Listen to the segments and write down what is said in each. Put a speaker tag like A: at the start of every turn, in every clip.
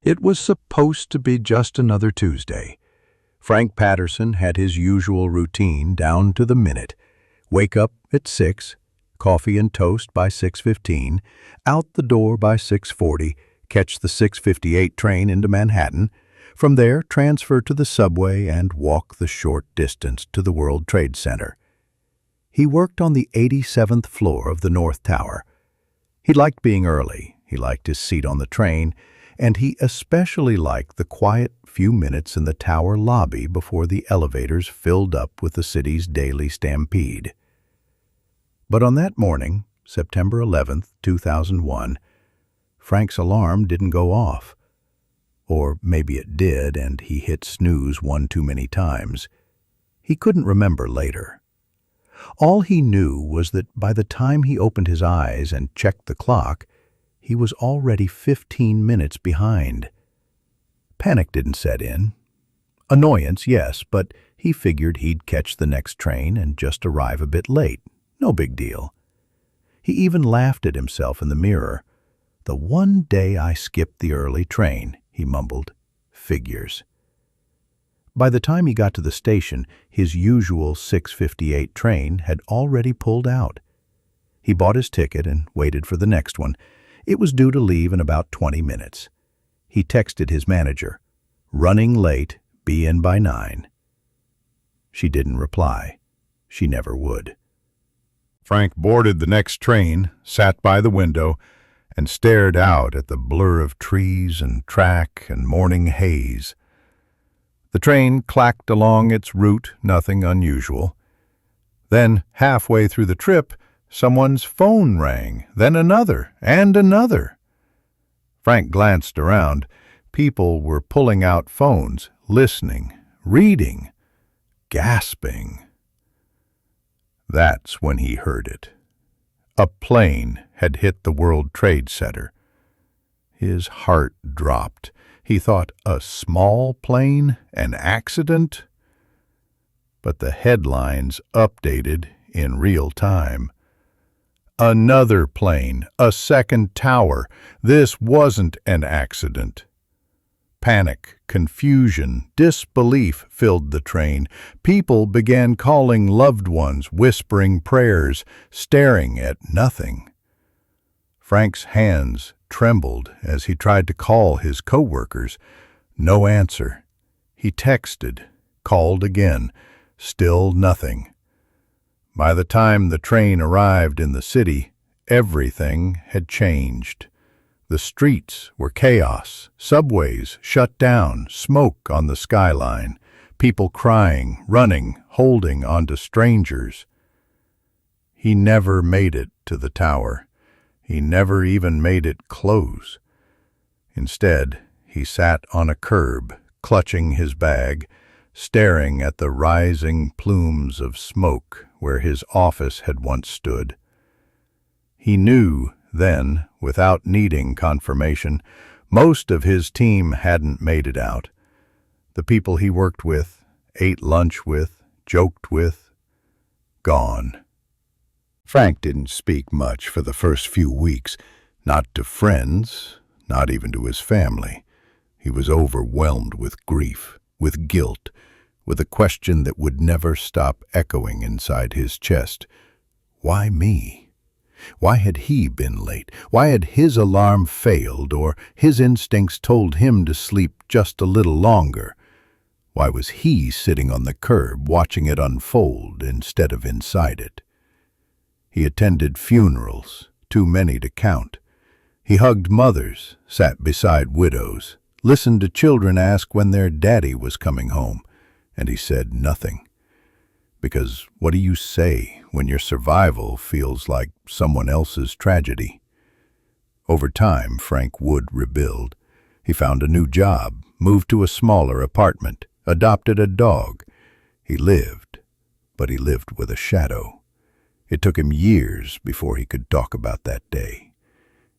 A: It was supposed to be just another Tuesday. Frank Patterson had his usual routine down to the minute. Wake up at 6, coffee and toast by 6:15, out the door by 6:40, catch the 6:58 train into Manhattan. From there, transfer to the subway and walk the short distance to the World Trade Center. He worked on the 87th floor of the North Tower. He liked being early, he liked his seat on the train, and he especially liked the quiet few minutes in the tower lobby before the elevators filled up with the city's daily stampede. But on that morning, September 11th, 2001, Frank's alarm didn't go off. Or maybe it did, and he hit snooze one too many times. He couldn't remember later. All he knew was that by the time he opened his eyes and checked the clock, he was already 15 minutes behind. Panic didn't set in. Annoyance, yes, but he figured he'd catch the next train and just arrive a bit late. No big deal. He even laughed at himself in the mirror. "The one day I skipped the early train," he mumbled. "Figures." By the time he got to the station, his usual 6:58 train had already pulled out. He bought his ticket and waited for the next one. It was due to leave in about 20 minutes. He texted his manager, "Running late, be in by 9." She didn't reply. She never would. Frank boarded the next train, sat by the window, and stared out at the blur of trees and track and morning haze. The train clacked along its route, nothing unusual. Then, halfway through the trip, someone's phone rang, then another, and another. Frank glanced around. People were pulling out phones, listening, reading, gasping. That's when he heard it. A plane had hit the World Trade Center. His heart dropped. He thought, a small plane? An accident? But the headlines updated in real time. Another plane, a second tower. This wasn't an accident. Panic, confusion, disbelief filled the train. People began calling loved ones, whispering prayers, staring at nothing. Frank's hands trembled as he tried to call his co-workers. No answer. He texted, called again. Still nothing. By the time the train arrived in the city, everything had changed. The streets were chaos, subways shut down, smoke on the skyline, people crying, running, holding onto strangers. He never made it to the tower. He never even made it close. Instead, he sat on a curb, clutching his bag, staring at the rising plumes of smoke where his office had once stood. He knew then, without needing confirmation, most of his team hadn't made it out. The people he worked with, ate lunch with, joked with, gone. Frank didn't speak much for the first few weeks, not to friends, not even to his family. He was overwhelmed with grief, with guilt, with a question that would never stop echoing inside his chest. Why me? Why had he been late? Why had his alarm failed, or his instincts told him to sleep just a little longer? Why was he sitting on the curb watching it unfold instead of inside it? He attended funerals, too many to count. He hugged mothers, sat beside widows, listened to children ask when their daddy was coming home, and he said nothing. Because what do you say when your survival feels like someone else's tragedy? Over time, Frank would rebuild. He found a new job, moved to a smaller apartment, adopted a dog. He lived, but he lived with a shadow. It took him years before he could talk about that day.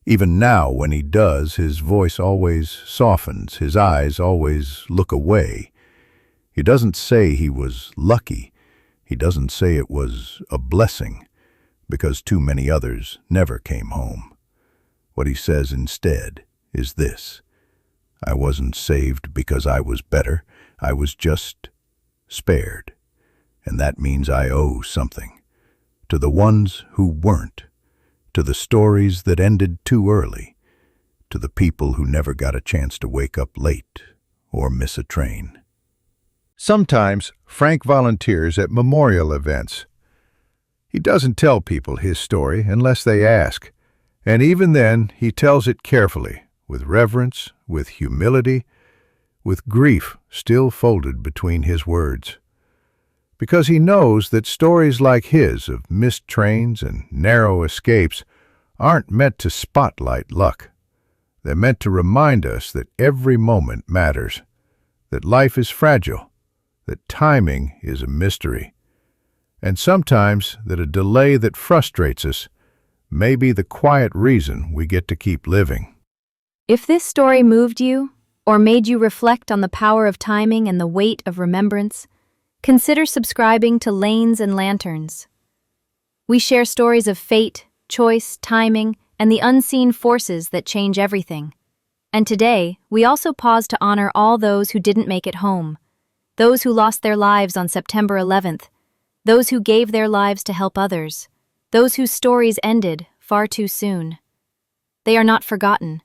A: Even now, when he does, his voice always softens, his eyes always look away. He doesn't say he was lucky. He doesn't say it was a blessing, because too many others never came home. What he says instead is this: I wasn't saved because I was better. I was just spared. And that means I owe something. To the ones who weren't. To the stories that ended too early. To the people who never got a chance to wake up late or miss a train. Sometimes Frank volunteers at memorial events. He doesn't tell people his story unless they ask. And even then, he tells it carefully, with reverence, with humility, with grief still folded between his words. Because he knows that stories like his of missed trains and narrow escapes aren't meant to spotlight luck. They're meant to remind us that every moment matters, that life is fragile, that timing is a mystery, and sometimes that a delay that frustrates us may be the quiet reason we get to keep living.
B: If this story moved you, or made you reflect on the power of timing and the weight of remembrance, consider subscribing to Lanes and Lanterns. We share stories of fate, choice, timing, and the unseen forces that change everything. And today, we also pause to honor all those who didn't make it home, those who lost their lives on September 11th, those who gave their lives to help others, those whose stories ended far too soon. They are not forgotten.